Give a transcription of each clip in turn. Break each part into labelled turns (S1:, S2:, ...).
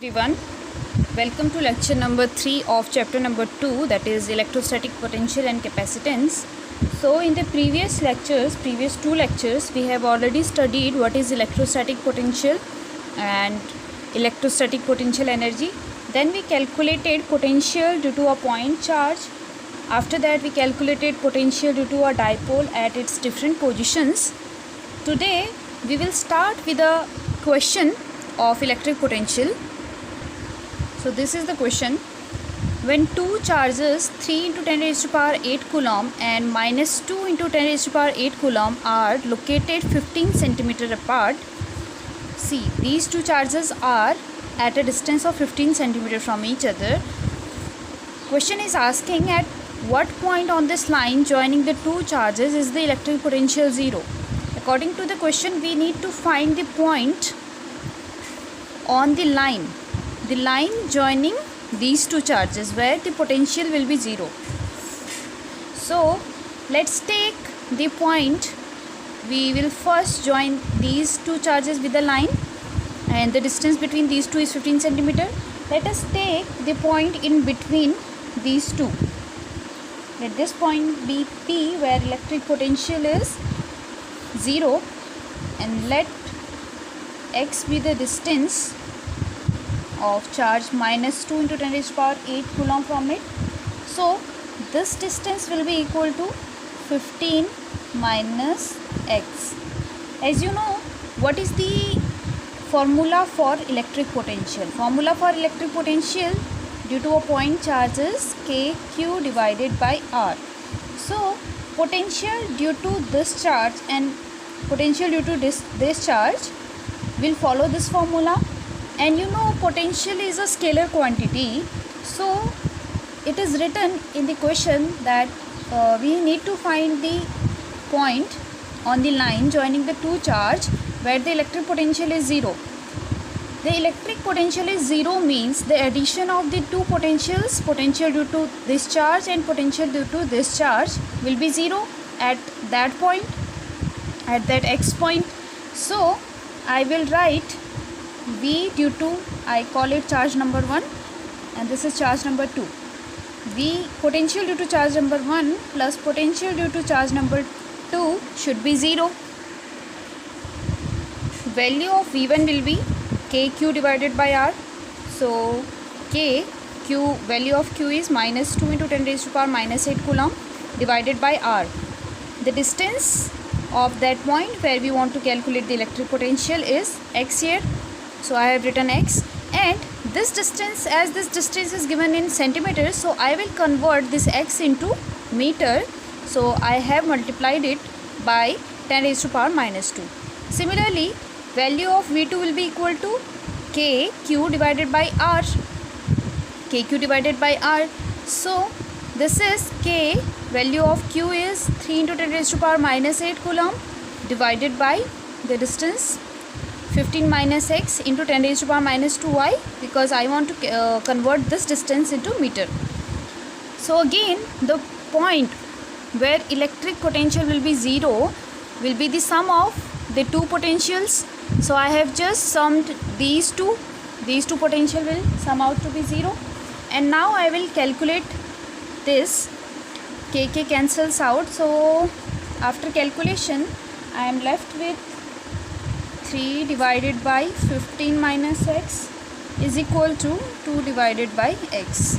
S1: Everyone, welcome to lecture number 3 of chapter number 2, that is electrostatic potential and capacitance. So in the previous two lectures, we have already studied what is electrostatic potential and electrostatic potential energy. Then we calculated potential due to a point charge. After that we calculated potential due to a dipole at its different positions. Today we will start with a question of electric potential. So this is the question. When two charges 3 into 10 raised to power 8 coulomb and minus 2 into 10 raised to power 8 coulomb are located 15 centimeter apart. See, these two charges are at a distance of 15 centimeter from each other. Question is asking at what point on this line joining the two charges is the electric potential 0. According to the question, we need to find the point on the line joining these two charges where the potential will be 0. So let's take the point. We will first join these two charges with the line, and the distance between these two is 15 centimeter. Let us take the point in between these two. Let this point be P, where electric potential is 0, and let x be the distance of charge minus 2 into 10 raised to power 8 coulomb from it. So this distance will be equal to 15 minus x. As you know, what is the formula for electric potential? Formula for electric potential due to a point charge is kq divided by r. So potential due to this charge and potential due to this charge will follow this formula. And you know, potential is a scalar quantity, so it is written in the question that we need to find the point on the line joining the two charge where the electric potential is 0. The electric potential is 0 means the addition of the two potentials, potential due to this charge and potential due to this charge, will be 0 at that point, at that x point. So I will write V due to, I call it charge number 1, and this is charge number 2. V potential due to charge number 1 plus potential due to charge number 2 should be 0. Value of V1 will be kq divided by r. So q value of q is minus 2 into 10 raised to power minus 8 coulomb divided by r. The distance of that point where we want to calculate the electric potential is x here. So I have written x, and this distance, as this distance is given in centimeters, so I will convert this x into meter. So I have multiplied it by 10 raised to power minus 2. Similarly, value of V2 will be equal to kq divided by r. Kq divided by r. So this is k, value of q is 3 into 10 raised to power minus 8 coulomb divided by the distance 15 minus x into 10 raised to power minus 2y, because I want to convert this distance into meter. So again, the point where electric potential will be 0 will be the sum of the two potentials. So I have just summed these two potential will sum out to be 0, and now I will calculate this. Kk cancels out, so after calculation I am left with 3 divided by 15 minus x is equal to 2 divided by x.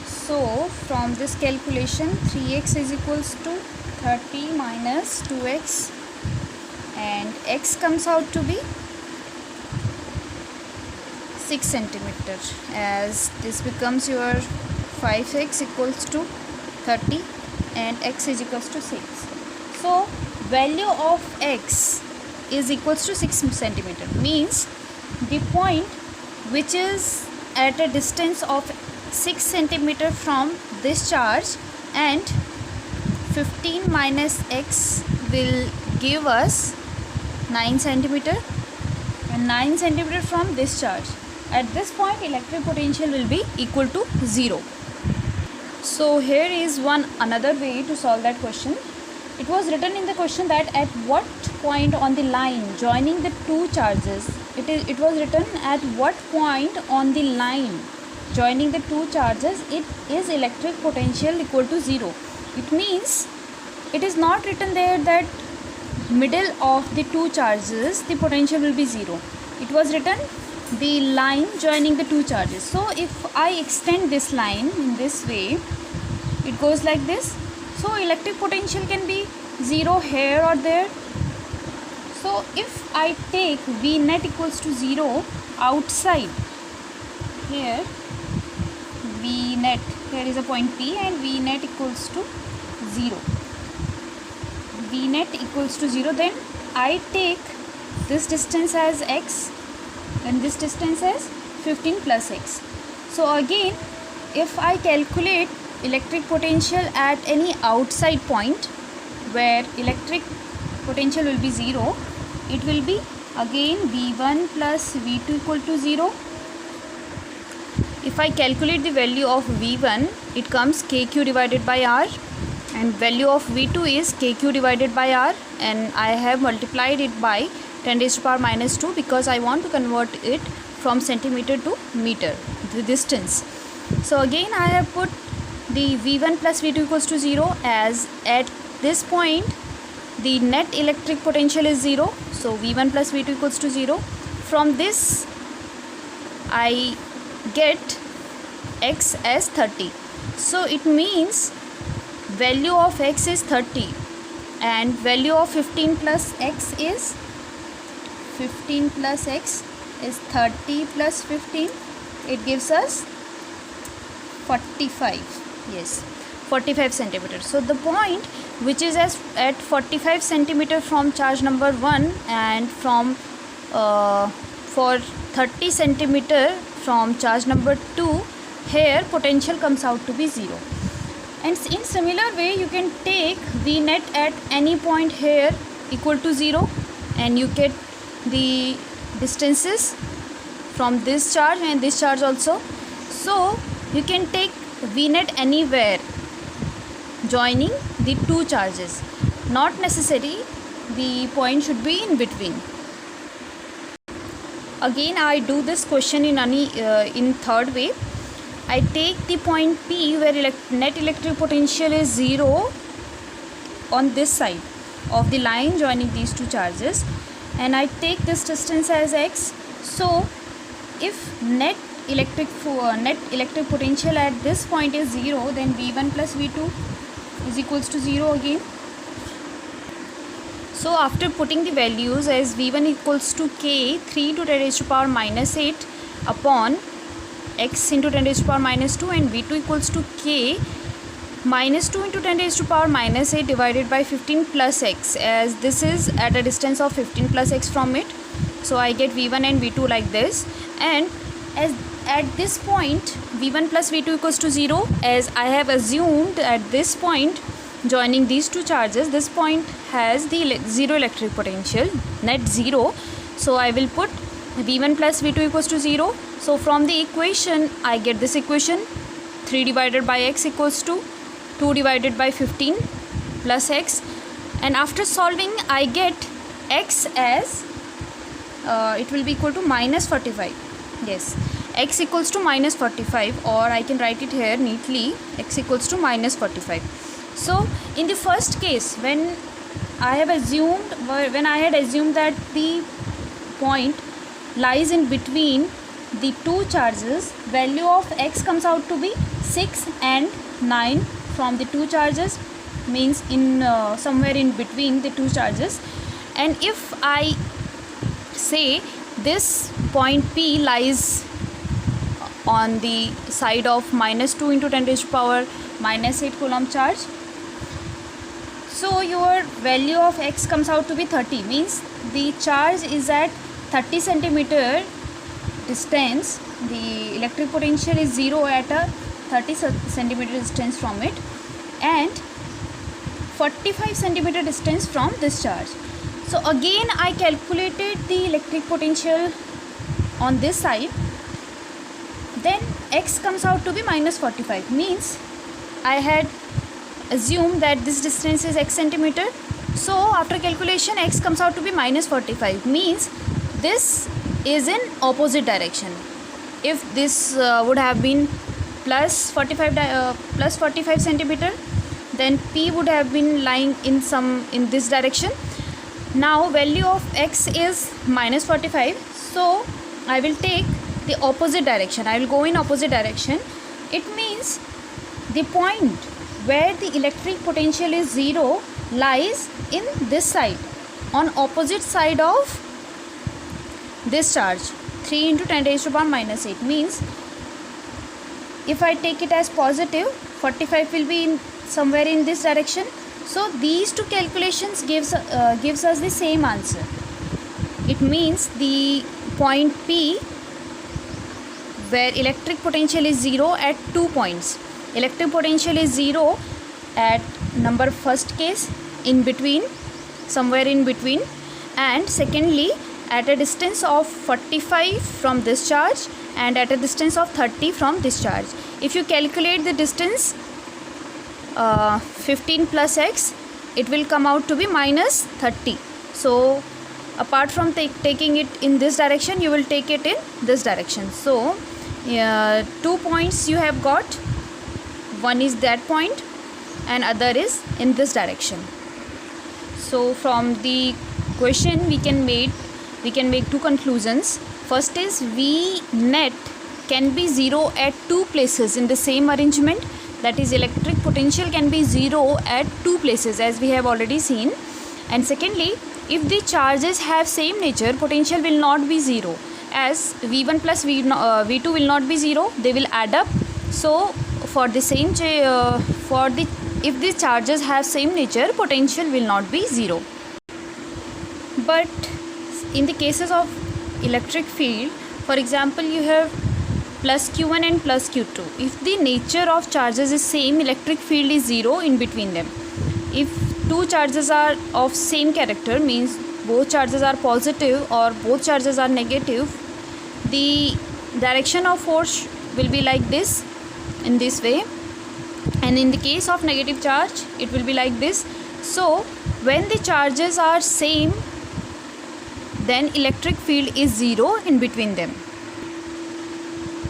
S1: So from this calculation, 3x is equals to 30 minus 2x, and x comes out to be 6 centimeter, as this becomes your 5x equals to 30 and x is equals to 6. So value of x is equals to 6 centimeter, means the point which is at a distance of 6 centimeter from this charge, and 15 minus x will give us 9 centimeter, and 9 centimeter from this charge. At this point electric potential will be equal to 0. So here is another way to solve that question. It was written in the question that at what point on the line joining the two charges, it was written at what point on the line joining the two charges it is electric potential equal to 0. It means it is not written there that middle of the two charges the potential will be 0. It was written the line joining the two charges. So if I extend this line in this way, it goes like this. So electric potential can be 0 here or there. So if I take V net equals to 0 outside, here V net, here is a point P, and V net equals to 0. V net equals to 0, then I take this distance as x and this distance as 15 plus x. So again, if I calculate electric potential at any outside point where electric potential will be 0, it will be again V1 plus V2 equal to 0. If I calculate the value of V1, it comes kq divided by r, and value of V2 is kq divided by r, and I have multiplied it by 10 raised to power minus 2 because I want to convert it from centimeter to meter, the distance. So again I have put the V1 plus V2 equals to 0, as at this point the net electric potential is 0. So V1 plus V2 equals to 0. From this I get x as 30. So it means value of x is 30 and value of 15 plus x is 30 plus 15. It gives us 45. Yes, 45 centimeters. So the point which is at 45 centimeter from charge number 1 and from for 30 centimeter from charge number 2, here potential comes out to be 0. And in similar way you can take V net at any point here equal to 0, and you get the distances from this charge and this charge also. So you can take V net anywhere joining the two charges, not necessary the point should be in between. Again I do this question in third way. I take the point P where net electric potential is 0 on this side of the line joining these two charges, and I take this distance as x. So if net electric potential at this point is 0, then V1 plus V2 is equals to 0 again. So after putting the values as V1 equals to k 3 to 10 raised to power minus 8 upon x into 10 raised to power minus 2, and V2 equals to k minus 2 into 10 raised to power minus 8 divided by 15 plus x, as this is at a distance of 15 plus x from it. So I get V1 and V2 like this, and as at this point V1 plus V2 equals to 0, as I have assumed at this point joining these two charges, this point has the 0 electric potential, net 0. So I will put V1 plus V2 equals to 0. So from the equation I get this equation, 3 divided by x equals to 2 divided by 15 plus x, and after solving I get x as it will be equal to minus 45. Yes, x equals to minus 45, or I can write it here neatly, x equals to minus 45. So in the first case, when I had assumed that the point lies in between the two charges, value of x comes out to be 6 and 9 from the two charges, means in somewhere in between the two charges. And if I say this point P lies on the side of minus 2 into 10 raised to power minus 8 coulomb charge, so your value of x comes out to be 30, means the charge is at 30 centimeter distance, the electric potential is 0 at a 30 centimeter distance from it, and 45 centimeter distance from this charge. So again I calculated the electric potential on this side, then x comes out to be minus 45, means I had assumed that this distance is x centimeter. So after calculation x comes out to be minus 45, means this is in opposite direction. If this would have been plus 45 centimeter, then P would have been lying in this direction. Now value of x is minus 45, so I will take the opposite direction. I will go in opposite direction. It means the point where the electric potential is 0 lies in this side, on opposite side of this charge. 3 into 10 raised to power minus 8 means if I take it as positive, 45 will be in somewhere in this direction. So these two calculations gives us the same answer. It means the point P where electric potential is 0 at 2 points. Electric potential is 0 at number first case, in between, somewhere in between, and secondly at a distance of 45 from this charge and at a distance of 30 from this charge. If you calculate the distance 15 plus x, it will come out to be minus 30. So apart from taking it in this direction, you will take it in this direction. So 2 points you have got. One is that point and other is in this direction. So from the question we can make two conclusions. First is V net can be 0 at two places in the same arrangement. That is, electric potential can be 0 at two places, as we have already seen. And secondly, if the charges have same nature, potential will not be 0, as V1 plus V2 will not be 0, they will add up. So for the same if the charges have same nature, potential will not be 0. But in the cases of electric field, for example, you have plus Q1 and plus Q2. If the nature of charges is same, electric field is 0 in between them. If two charges are of same character, means both charges are positive or both charges are negative, the direction of force will be like this, in this way. And in the case of negative charge, it will be like this. So when the charges are same, then electric field is 0 in between them.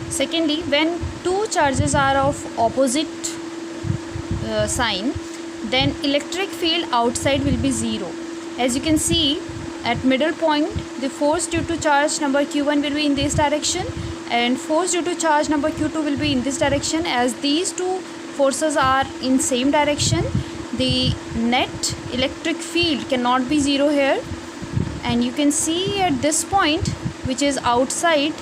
S1: Secondly, when two charges are of opposite sign, then electric field outside will be 0. As you can see, at middle point, the force due to charge number Q1 will be in this direction and force due to charge number Q2 will be in this direction. As these two forces are in same direction, the net electric field cannot be 0 here. And you can see at this point, which is outside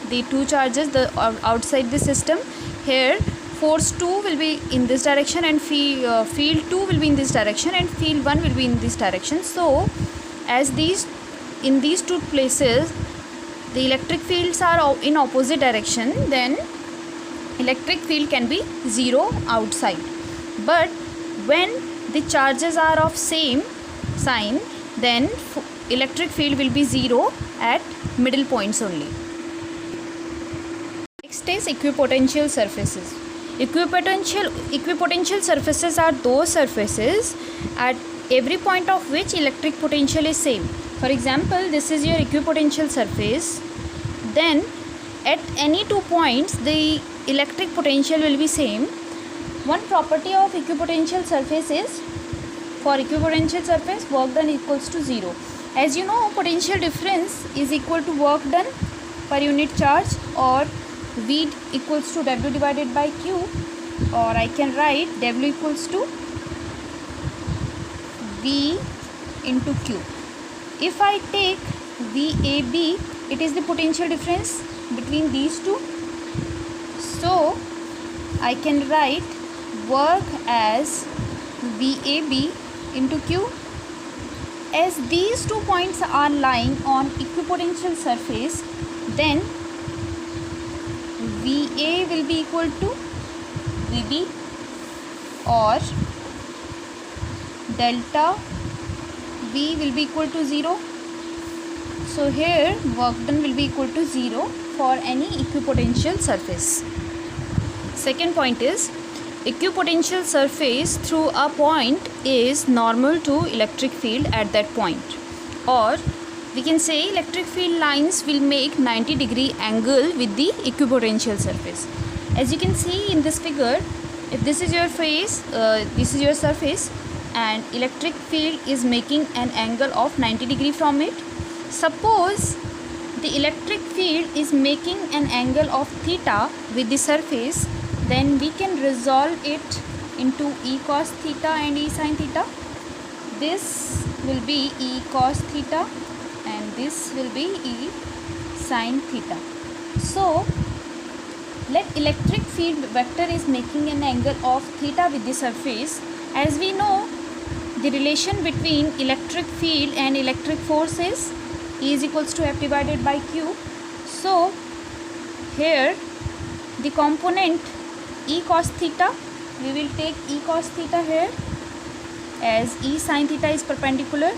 S1: the two charges, outside the system, here force 2 will be in this direction and field 2 will be in this direction and field 1 will be in this direction. So as in these two places the electric fields are in opposite direction, then electric field can be 0 outside. But when the charges are of same sign, then electric field will be 0 at middle points only. Next is equipotential surfaces. Equipotential surfaces are those surfaces at every point of which electric potential is same. For example, this is your equipotential surface. Then at any 2 points the electric potential will be same. One property of equipotential surface is, for equipotential surface, work done equals to 0. As you know, potential difference is equal to work done per unit charge, or V equals to W divided by Q, or I can write W equals to V into Q. If I take VAB, it is the potential difference between these two. So I can write work as VAB into Q. As these 2 points are lying on equipotential surface, then VA will be equal to VB, or delta V will be equal to 0. So here work done will be equal to 0 for any equipotential surface. Second point is, equipotential surface through a point is normal to electric field at that point, or we can say electric field lines will make 90-degree angle with the equipotential surface. As you can see in this figure, if this is your face, this is your surface, and electric field is making an angle of 90 degree from it. Suppose the electric field is making an angle of theta with the surface, then we can resolve it into E cos theta and E sin theta. This will be E cos theta and this will be E sin theta. So let electric field vector is making an angle of theta with the surface. As we know, the relation between electric field and electric force is E is equals to F divided by Q. So here the component E cos theta, we will take E cos theta here, as E sin theta is perpendicular.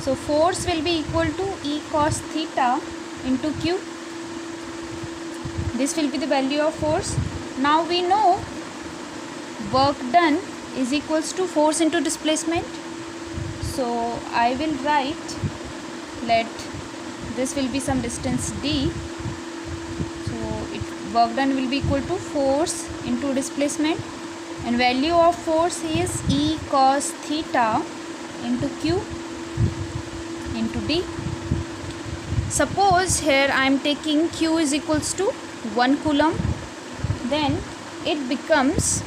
S1: So force will be equal to E cos theta into Q. This will be the value of force. Now we know work done is equals to force into displacement. So I will write, let this will be some distance d. So work done will be equal to force into displacement, and value of force is E cos theta into Q into d. Suppose here I am taking Q is equals to 1 coulomb, then it becomes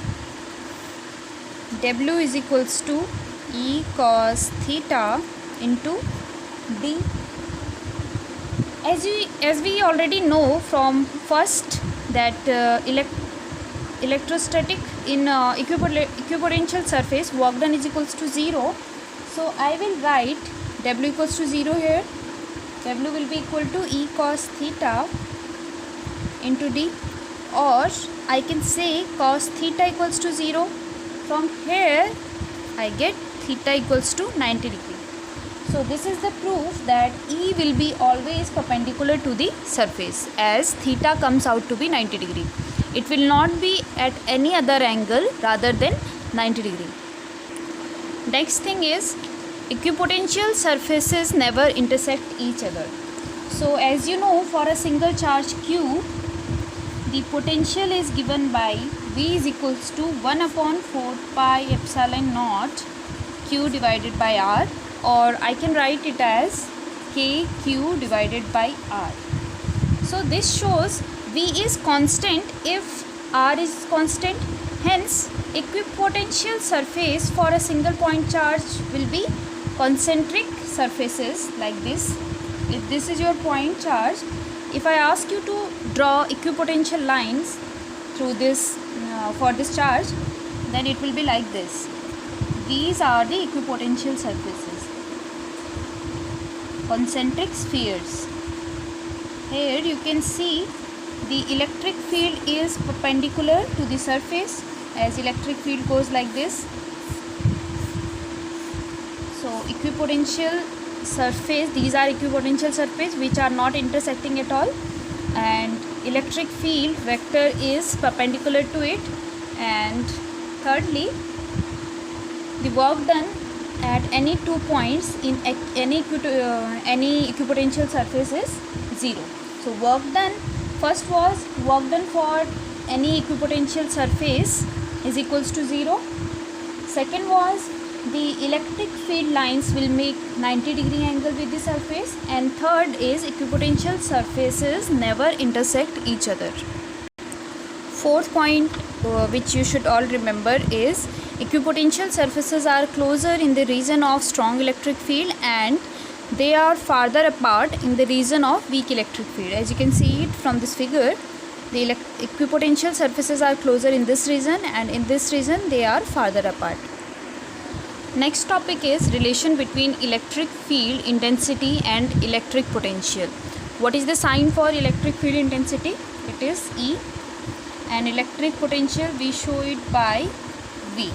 S1: W is equals to E cos theta into d. As we already know from first that electrostatic in equipotential surface, work done is equals to 0. So I will write W equals to 0 here. W will be equal to E cos theta into d, or I can say cos theta equals to 0. From here I get theta equals to 90 degree. So this is the proof that E will be always perpendicular to the surface, as theta comes out to be 90 degree. It will not be at any other angle rather than 90 degree. Next thing is, equipotential surfaces never intersect each other. So as you know, for a single charge Q, the potential is given by V is equals to 1 upon 4 pi epsilon naught Q divided by R, or I can write it as KQ divided by R. So this shows V is constant if R is constant. Hence, equipotential surface for a single point charge will be concentric surfaces like this. If this is your point charge, if I ask you to draw equipotential lines through this for this charge, then it will be like this. These are the equipotential surfaces, concentric spheres. Here you can see the electric field is perpendicular to the surface, as electric field goes like this. So equipotential surface, these are equipotential surface which are not intersecting at all, and electric field vector is perpendicular to it. And thirdly, the work done at any 2 points in any equipotential surface is 0. So work done, first was work done for any equipotential surface is equals to 0. Second was the electric field lines will make 90 degree angle with the surface, and third is equipotential surfaces never intersect each other. Fourth point which you should all remember is equipotential surfaces are closer in the region of strong electric field and they are farther apart in the region of weak electric field. As you can see it from this figure, the equipotential surfaces are closer in this region, and in this region they are farther apart. Next topic is relation between electric field intensity and electric potential. What is the sign for electric field intensity? It is E, and electric potential we show it by V.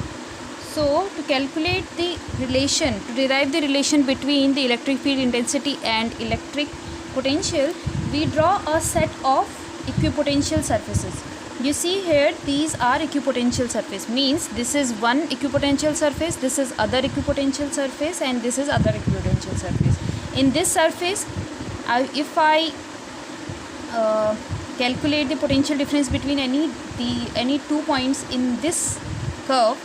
S1: So to calculate the relation, to derive the relation between the electric field intensity and electric potential, we draw a set of equipotential surfaces. You see here, these are equipotential surface, means this is one equipotential surface, this is other equipotential surface, and this is other equipotential surface. in this surface, if I calculate the potential difference between any 2 points in this curve,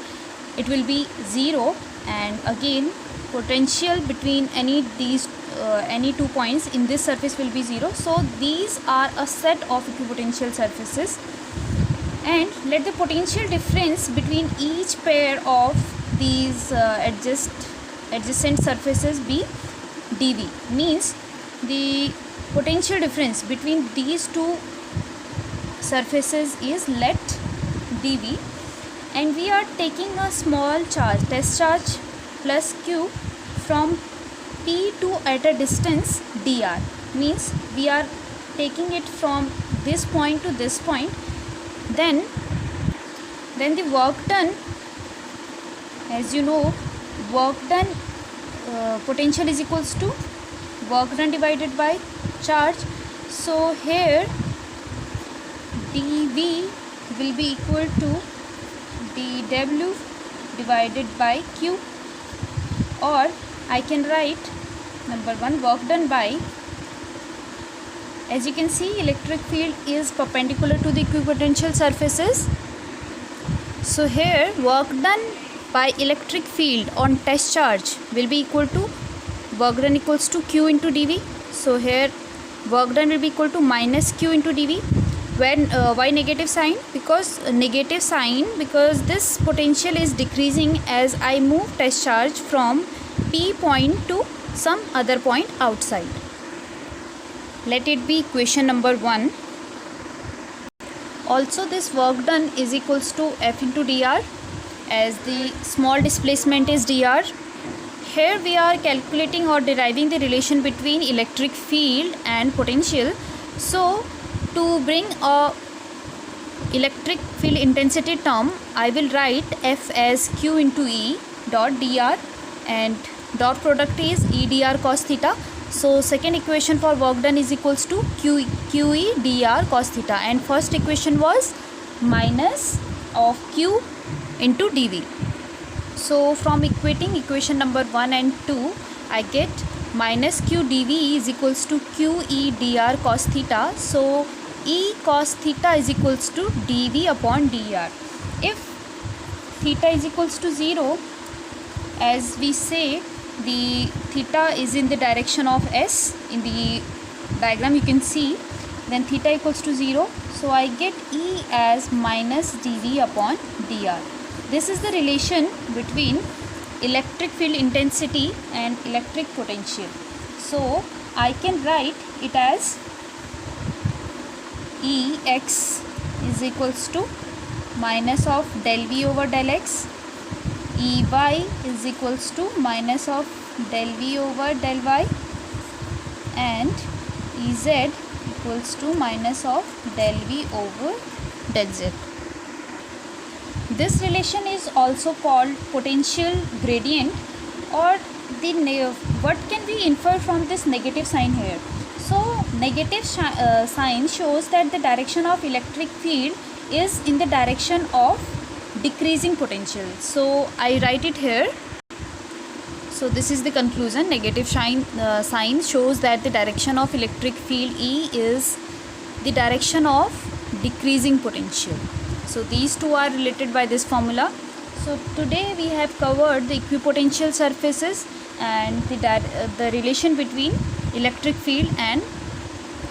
S1: it will be 0, and again potential between any 2 points in this surface will be 0. So these are a set of equipotential surfaces, and let the potential difference between each pair of these adjacent surfaces be dV. Means the potential difference between these two surfaces is let dV, and we are taking a small charge, test charge plus q, from P to at a distance dr. Means we are taking it from this point to this point. Then the work done, as you know, work done potential is equals to work done divided by charge. So here dV will be equal to dW divided by Q, or I can write number 1, work done by, as you can see, electric field is perpendicular to the equipotential surfaces. So here work done by electric field on test charge will be equal to work done equals to Q into dV. So here work done will be equal to minus Q into dV. When why negative sign? Because negative sign because this potential is decreasing as I move test charge from P point to some other point outside. Let it be equation number 1. Also this work done is equals to F into dr, as the small displacement is dr. Here we are calculating or deriving the relation between electric field and potential. So to bring a electric field intensity term, I will write F as Q into E dot dr, and dot product is E dr cos theta. So second equation for work done is equals to QE dr cos theta, and first equation was minus of Q into dV. So from equating equation number 1 and 2, I get minus Q dV is equals to QE dr cos theta. So E cos theta is equals to dV upon dr. If theta is equals to 0, as we say, the theta is in the direction of S. In the diagram you can see, then theta equals to 0. So I get E as minus dV upon dr. This is the relation between electric field intensity and electric potential. So I can write it as Ex is equals to minus of del V over del X, Ey is equals to minus of del V over del Y, and Ez equals to minus of del V over del Z. This relation is also called potential gradient, or what can we infer from this negative sign here? So negative sign shows that the direction of electric field is in the direction of decreasing potential. So I write it here. So this is the conclusion. Negative sign shows that the direction of electric field E is the direction of decreasing potential. So these two are related by this formula. So today we have covered the equipotential surfaces and the relation between electric field and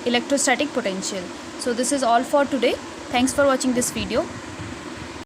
S1: electrostatic potential. So this is all for today. Thanks for watching this video.